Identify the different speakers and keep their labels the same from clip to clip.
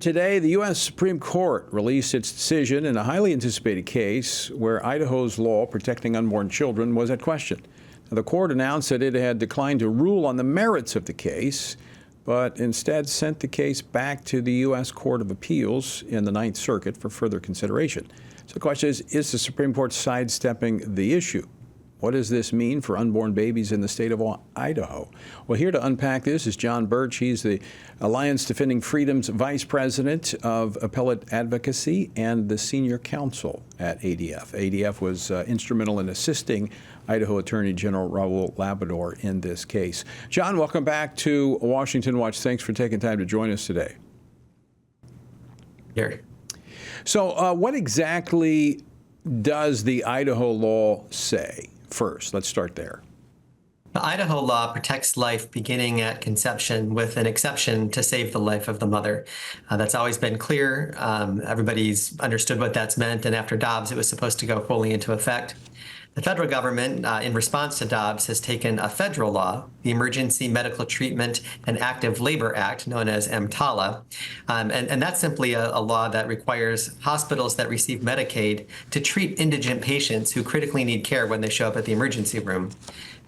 Speaker 1: Today, the U.S. Supreme Court released its decision in a highly anticipated case where Idaho's law protecting unborn children was at question. Now, the court announced that it had declined to rule on the merits of the case, but instead sent the case back to the U.S. Court of Appeals in the Ninth Circuit for further consideration. So the question is the Supreme Court sidestepping the issue? What does this mean for unborn babies in the state of Idaho? Well, here to unpack this is John Bursch. He's the Alliance Defending Freedom's Vice President of Appellate Advocacy and the Senior Counsel at ADF. ADF was instrumental in assisting Idaho Attorney General Raul Labrador in this case. John, welcome back to Washington Watch. Thanks for taking time to join us today.
Speaker 2: Here.
Speaker 1: So what exactly does the Idaho law say? First, let's start there.
Speaker 2: The Idaho law protects life beginning at conception with an exception to save the life of the mother. That's always been clear. Everybody's understood what that's meant, and after Dobbs, it was supposed to go fully into effect. The federal government, in response to Dobbs, has taken a federal law, the Emergency Medical Treatment and Active Labor Act, known as EMTALA, and that's simply a law that requires hospitals that receive Medicaid to treat indigent patients who critically need care when they show up at the emergency room.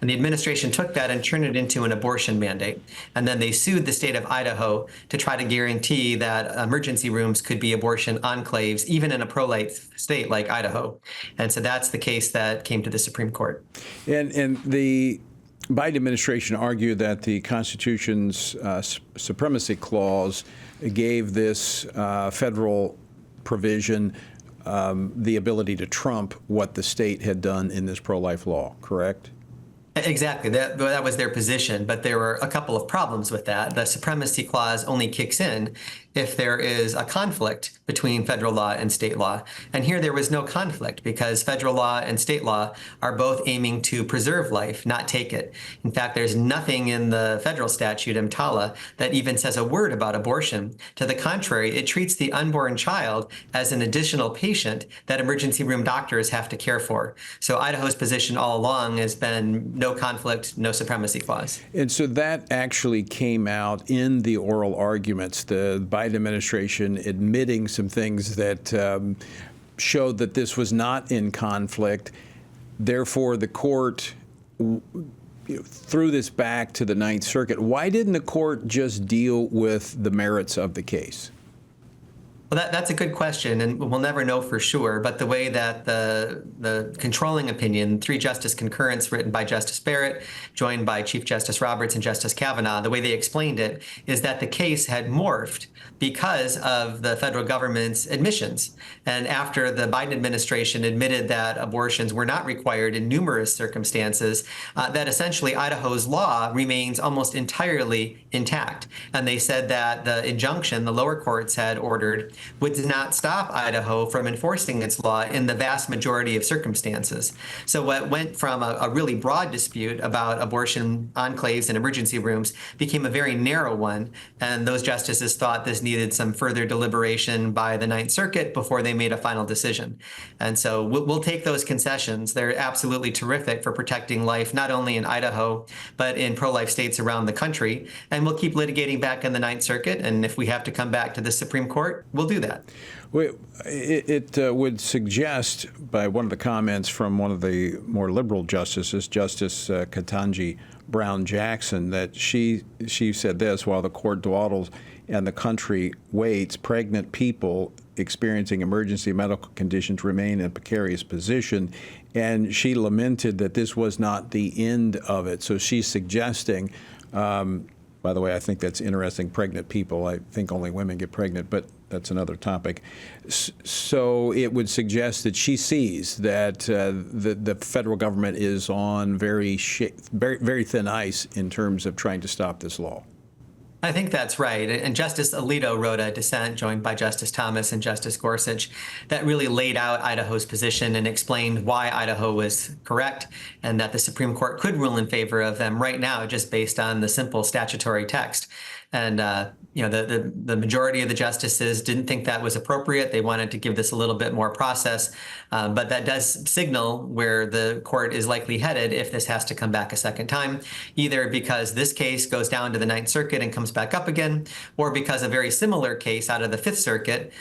Speaker 2: And the administration took that and turned it into an abortion mandate. And then they sued the state of Idaho to try to guarantee that emergency rooms could be abortion enclaves, even in a pro-life state like Idaho. And so that's the case that came to the Supreme Court.
Speaker 1: And the Biden administration argued that the Constitution's supremacy clause gave this federal provision the ability to trump what the state had done in this pro-life law, correct?
Speaker 2: Exactly. That was their position, but there were a couple of problems with that. The supremacy clause only kicks in if there is a conflict between federal law and state law. And here there was no conflict because federal law and state law are both aiming to preserve life, not take it. In fact, there's nothing in the federal statute, EMTALA, that even says a word about abortion. To the contrary, it treats the unborn child as an additional patient that emergency room doctors have to care for. So Idaho's position all along has been no conflict, no supremacy clause.
Speaker 1: And so that actually came out in the oral arguments, the Biden administration admitting some things that showed that this was not in conflict. Therefore, the court threw this back to the Ninth Circuit. Why didn't the court just deal with the merits of the case?
Speaker 2: Well, that's a good question, and we'll never know for sure. But the way that the controlling opinion, three-justice concurrence written by Justice Barrett, joined by Chief Justice Roberts and Justice Kavanaugh, the way they explained it is that the case had morphed because of the federal government's admissions. And after the Biden administration admitted that abortions were not required in numerous circumstances, that essentially Idaho's law remains almost entirely intact. And they said that the injunction the lower courts had ordered would not stop Idaho from enforcing its law in the vast majority of circumstances. So what went from a really broad dispute about abortion enclaves and emergency rooms became a very narrow one, and those justices thought this needed some further deliberation by the Ninth Circuit before they made a final decision. And so we'll take those concessions. They're absolutely terrific for protecting life, not only in Idaho, but in pro-life states around the country. And we'll keep litigating back in the Ninth Circuit, and if we have to come back to the Supreme Court, we'll do that.
Speaker 1: It would suggest, by one of the comments from one of the more liberal justices, Justice Ketanji Brown Jackson, that she said this: while the court dawdles and the country waits, pregnant people experiencing emergency medical conditions remain in a precarious position. And she lamented that this was not the end of it. So she's suggesting, by the way, I think that's interesting, pregnant people. I think only women get pregnant, but that's another topic. So it would suggest that she sees that the federal government is on very thin ice in terms of trying to stop this law.
Speaker 2: I think that's right. And Justice Alito wrote a dissent joined by Justice Thomas and Justice Gorsuch that really laid out Idaho's position and explained why Idaho was correct and that the Supreme Court could rule in favor of them right now just based on the simple statutory text. And The majority of the justices didn't think that was appropriate. They wanted to give this a little bit more process, but that does signal where the court is likely headed if this has to come back a second time, either because this case goes down to the Ninth Circuit and comes back up again, or because a very similar case out of the Fifth Circuit,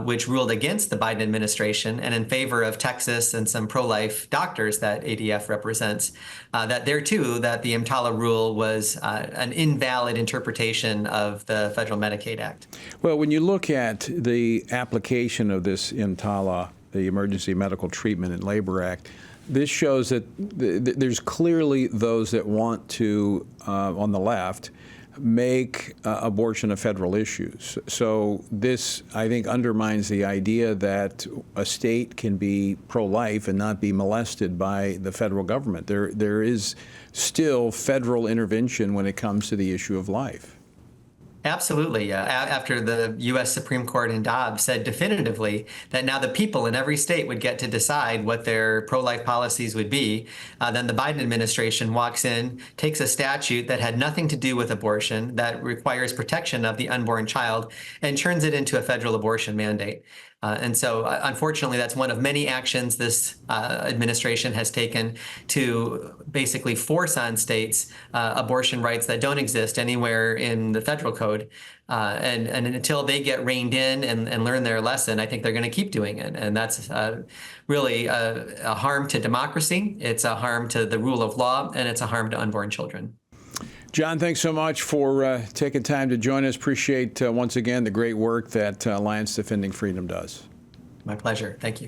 Speaker 2: which ruled against the Biden administration and in favor of Texas and some pro-life doctors that ADF represents, that there too, that the EMTALA rule was an invalid interpretation of the Federal Medicaid Act.
Speaker 1: Well, when you look at the application of this EMTALA, the Emergency Medical Treatment and Labor Act, this shows that there's clearly those that want to, on the left, make abortion a federal issue. So this, I think, undermines the idea that a state can be pro-life and not be molested by the federal government. There is still federal intervention when it comes to the issue of life.
Speaker 2: Absolutely. After the U.S. Supreme Court in Dobbs said definitively that now the people in every state would get to decide what their pro-life policies would be, then the Biden administration walks in, takes a statute that had nothing to do with abortion, that requires protection of the unborn child, and turns it into a federal abortion mandate. And so, unfortunately, that's one of many actions this administration has taken to basically force on states abortion rights that don't exist anywhere in the federal code. And until they get reined in and learn their lesson, I think they're going to keep doing it. And that's really a harm to democracy. It's a harm to the rule of law, and it's a harm to unborn children.
Speaker 1: John, thanks so much for taking time to join us. Appreciate, once again, the great work that Alliance Defending Freedom does.
Speaker 2: My pleasure. Thank you.